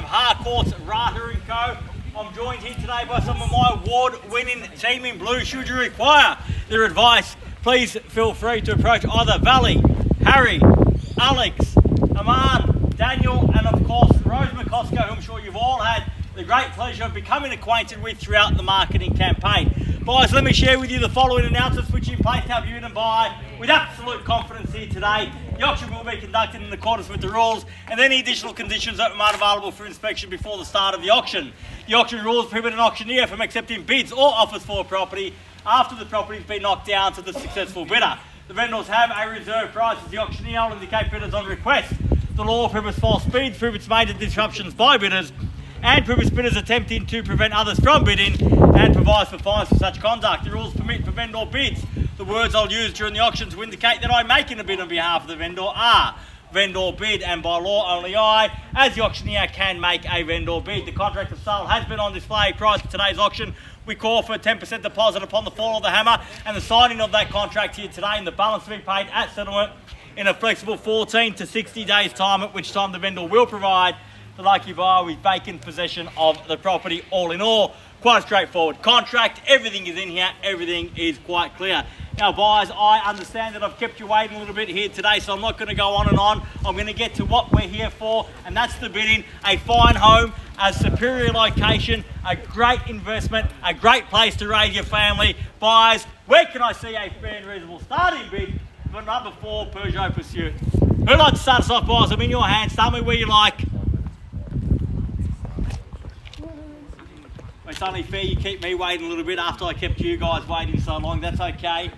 Harcourts, Rata & Co. I'm joined here today by some of my award-winning team in blue. Should you require their advice, please feel free to approach either Valley, Harry, Alex, Aman, Daniel, and of course Rose Mickoska, who I'm sure you've all had the great pleasure of becoming acquainted with throughout the marketing campaign. Guys, let me share with you the following announcements which in place to help you to buy with absolute confidence here today. The auction will be conducted in accordance with the rules and any additional conditions that are available for inspection before the start of the auction. The auction rules prohibit an auctioneer from accepting bids or offers for a property after the property has been knocked down to the successful bidder. The vendors have a reserve price as the auctioneer will indicate bidders on request. The law prohibits false bids, prohibits major disruptions by bidders, and prohibits bidders attempting to prevent others from bidding, and provides for fines for such conduct. The rules permit for vendor bids. The words I'll use during the auction to indicate that I'm making a bid on behalf of the vendor are vendor bid, and by law only I, as the auctioneer, can make a vendor bid. The contract of sale has been on display prior to today's auction. We call for a 10% deposit upon the fall of the hammer and the signing of that contract here today, and the balance to be paid at settlement in a flexible 14 to 60 days time, at which time the vendor will provide the lucky buyer with vacant possession of the property. All in all, quite a straightforward contract. Everything is in here. Everything is quite clear. Now, buyers, I understand that I've kept you waiting a little bit here today, so I'm not going to go on and on. I'm going to get to what we're here for, and that's the bidding. A fine home, a superior location, a great investment, a great place to raise your family. Buyers, where can I see a fair and reasonable starting bid for number 4 Peugeot Pursuit? Who'd like to start us off, buyers? I'm in your hands. Tell me where you like. It's only fair you keep me waiting a little bit after I kept you guys waiting so long. That's okay.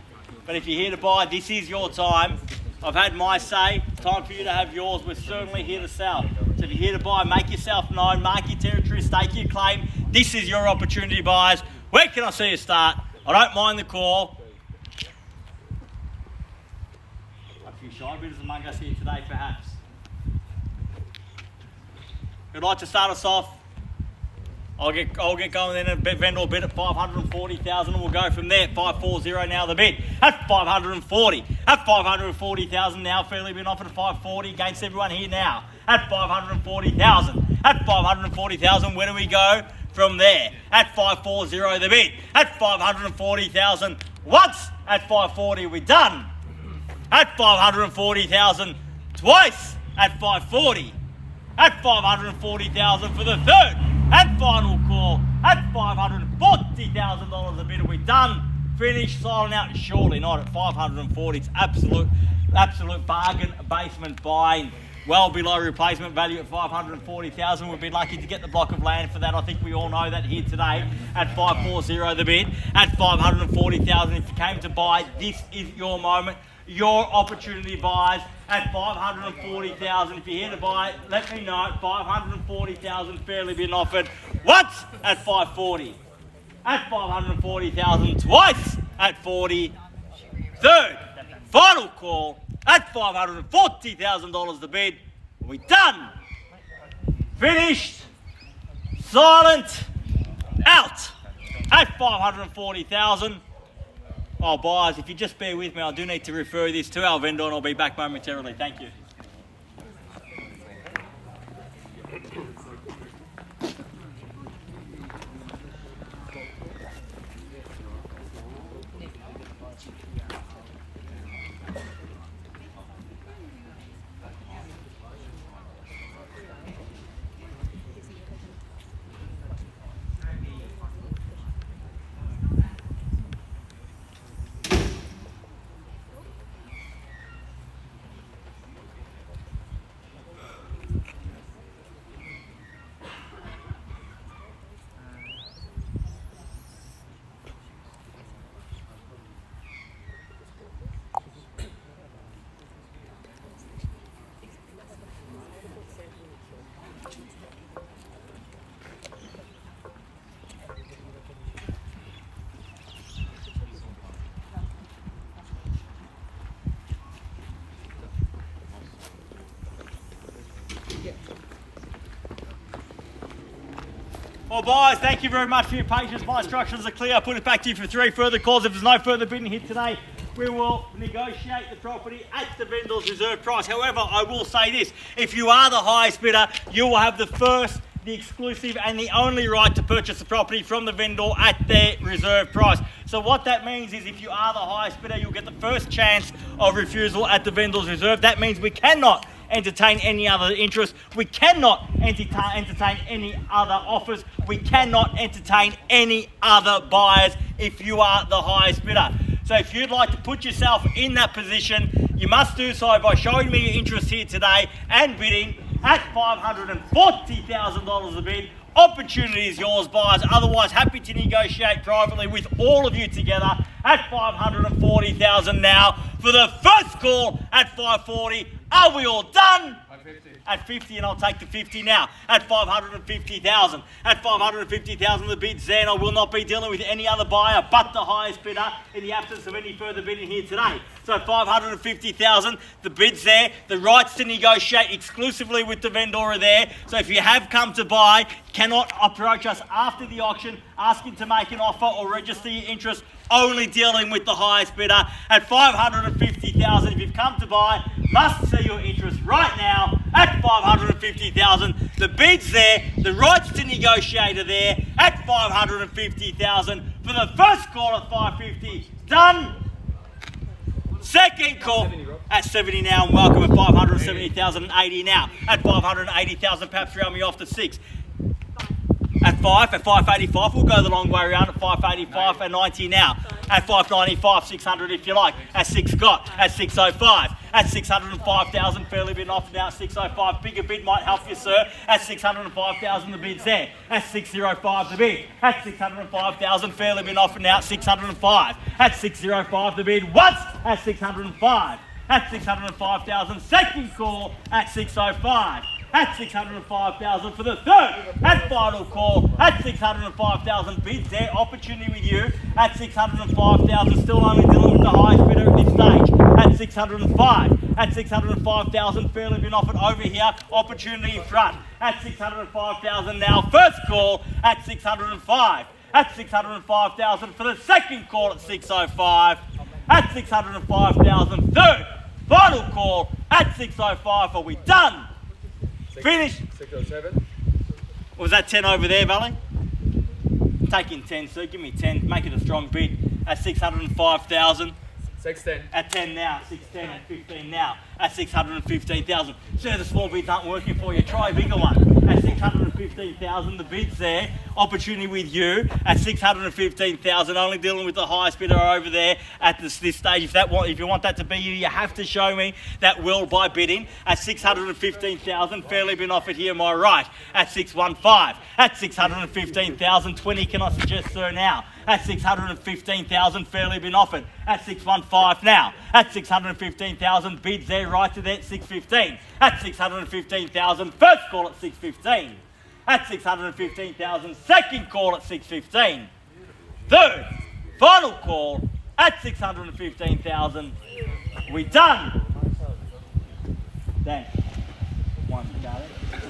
But if you're here to buy, this is your time. I've had my say. It's time for you to have yours. We're certainly here to sell. So if you're here to buy, make yourself known, mark your territory, stake your claim. This is your opportunity, buyers. Where can I see you start? I don't mind the call. A few shy bidders among us here today, perhaps. Who'd like to start us off? I'll get going then and vendor bid at 540,000 and we'll go from there. 540 now the bid at 540. At 540,000 now, fairly been offered at 540 against everyone here now. At 540,000. At 540,000, where do we go from there? At 540 the bid. At 540,000 once. At 540 we're done. At 540,000 twice. At 540. At 540,000 for the third and final call. At $540,000 a bid. Are we done? Finished, silent out? Surely not. At 540, it's absolute bargain basement buying. Well below replacement value at 540,000. We'd be lucky to get the block of land for that. I think we all know that here today. At 540 the bid. At 540,000, if you came to buy, this is your moment. Your opportunity, buyers. At 540,000, if you're here to buy, let me know. 540,000 fairly been offered once at 540. At 540,000 twice at 40. Third, final call at $540,000 the bid. We done. Finished. Silent. Out. At 540,000. Oh, buyers, if you just bear with me, I do need to refer this to our vendor and I'll be back momentarily. Thank you. Well, buyers, thank you very much for your patience. My instructions are clear. I'll put it back to you for 3 further calls. If there's no further bidding here today, we will negotiate the property at the vendor's reserve price. However, I will say this. If you are the highest bidder, you will have the first the exclusive and the only right to purchase the property from the vendor at their reserve price. So what that means is if you are the highest bidder, you'll get the first chance of refusal at the vendor's reserve. That means we cannot entertain any other interest. We cannot entertain any other offers. We cannot entertain any other buyers if you are the highest bidder. So if you'd like to put yourself in that position, you must do so by showing me your interest here today and bidding at $540,000 a bid. Opportunity is yours, buyers. Otherwise, happy to negotiate privately with all of you together at $540,000 now for the first call at $540. Are we all done? At 50, and I'll take the 50 now. At 550,000. At 550,000, the bid's there, and I will not be dealing with any other buyer but the highest bidder in the absence of any further bidding here today. So at 550,000, the bid's there. The rights to negotiate exclusively with the vendor are there. So if you have come to buy, cannot approach us after the auction, asking to make an offer or register your interest. Only dealing with the highest bidder at 550,000. If you've come to buy, must see your interest right now at 550,000. The bid's there, the rights to negotiate are there at 550,000 for the first call at 550. Done. Second call at 70 now, and welcome at 570,000 and 80 now. At 580,000, perhaps round me off to 6. At 585, we'll go the long way around at 585 and 90 now. At 595, 600 if you like. At 6 got. At 605. At 605,000, fairly bid off now at 605. Bigger bid might help you, sir. At 605,000, the bid's there. At 605, the bid. At 605,000, fairly bid off now at 605. At 605, the bid once at 605. At 605,000, second call at 605. At 605,000 for the third and final call at 605,000. Bids there, opportunity with you at 605,000. Still only dealing with the highest bidder at this stage at 605. At 605,000, fairly been offered over here. Opportunity in front at 605,000 now. First call at 605. At 605,000 for the second call at 605. At 605,000, third final call at 605. Are we done? Finish. 607. Was that 10 over there, Valley? Taking 10, sir. Give me 10. Make it a strong bid at 605,000. 610. At 10 now. 610 at 15 now. At 615,000. Sir, the small bids aren't working for you. Try a bigger one. At 615,000, the bid's there. Opportunity with you at 615,000. Only dealing with the highest bidder over there at this stage. If you want that to be you, you have to show me that will by bidding at 615,000. Fairly been offered here, my right at 615. At 615,000, 20 can I suggest, sir, now? At 615,000, fairly been offered at 615 now. At 615,000, bids there, right to there at 615. At 615,000, first call at 615. At 615,000, second call at 615. Third, final call at 615,000. We done. Thanks. One to go.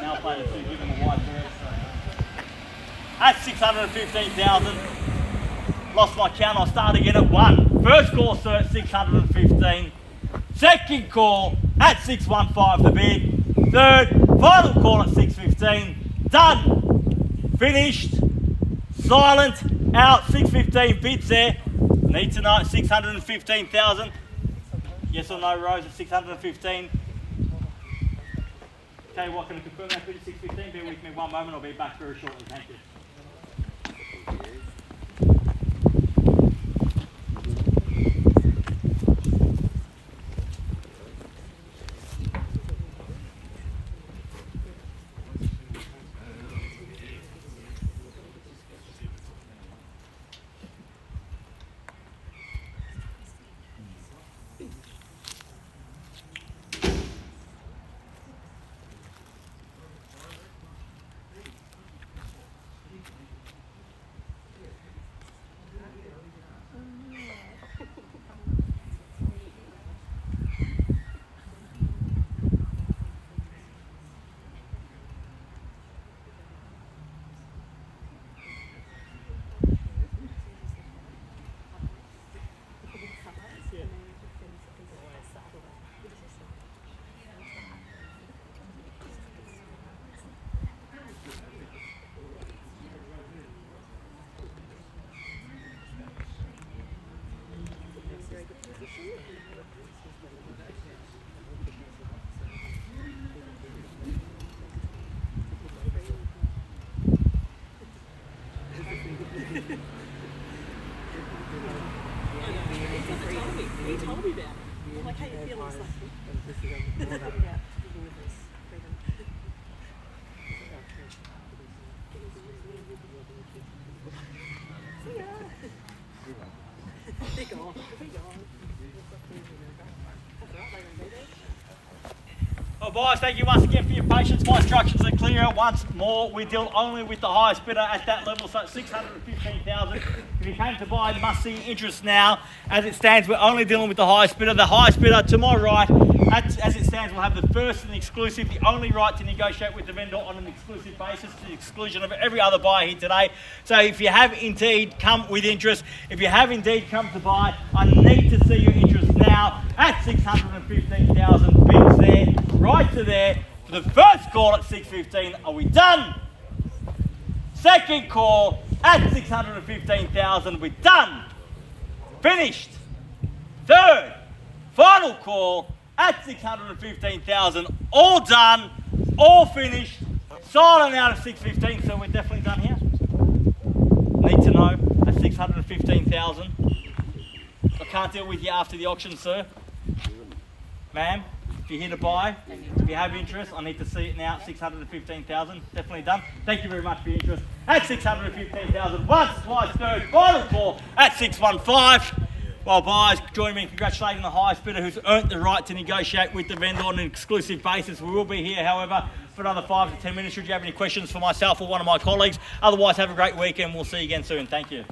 Now play the two, give them a wide berth. At 615,000. Lost my count, I'll start again at 1. First call, sir, at 615. Second call at 615 the bid. Third, final call at 615. Done. Finished. Silent. Out. 615 bids there. Need to know 615,000. Yes or no, Rose, at 615. Tell you what, can I confirm that bid at 615? Bear with me one moment, I'll be back very shortly. Thank you. Well, boys, thank you once again for your patience. My instructions are clear. Once more, we deal only with the highest bidder at that level, so it's 615,000. If you came to buy, you must see interest now. As it stands, we're only dealing with the highest bidder. The highest bidder to my right, as it stands, will have the first and exclusive, the only right to negotiate with the vendor on an exclusive basis, to the exclusion of every other buyer here today. So if you have indeed come with interest, if you have indeed come to buy, I need to see your interest now at 615,000. Bids there, right to there. For the first call at 615, are we done? Second call at 615,000, we're done. Finished. Third, final call at 615,000, all done, all finished, silent out of 615, so we're definitely done here. Need to know at 615,000. I can't deal with you after the auction, sir. Ma'am, if you're here to buy, if you have interest, I need to see it now at 615,000. Definitely done. Thank you very much for your interest. At 615,000, once, twice, third, final call at 615. Well, buyers, join me in congratulating the highest bidder who's earned the right to negotiate with the vendor on an exclusive basis. We will be here, however, for another 5 to 10 minutes should you have any questions for myself or one of my colleagues. Otherwise, have a great weekend. We'll see you again soon. Thank you.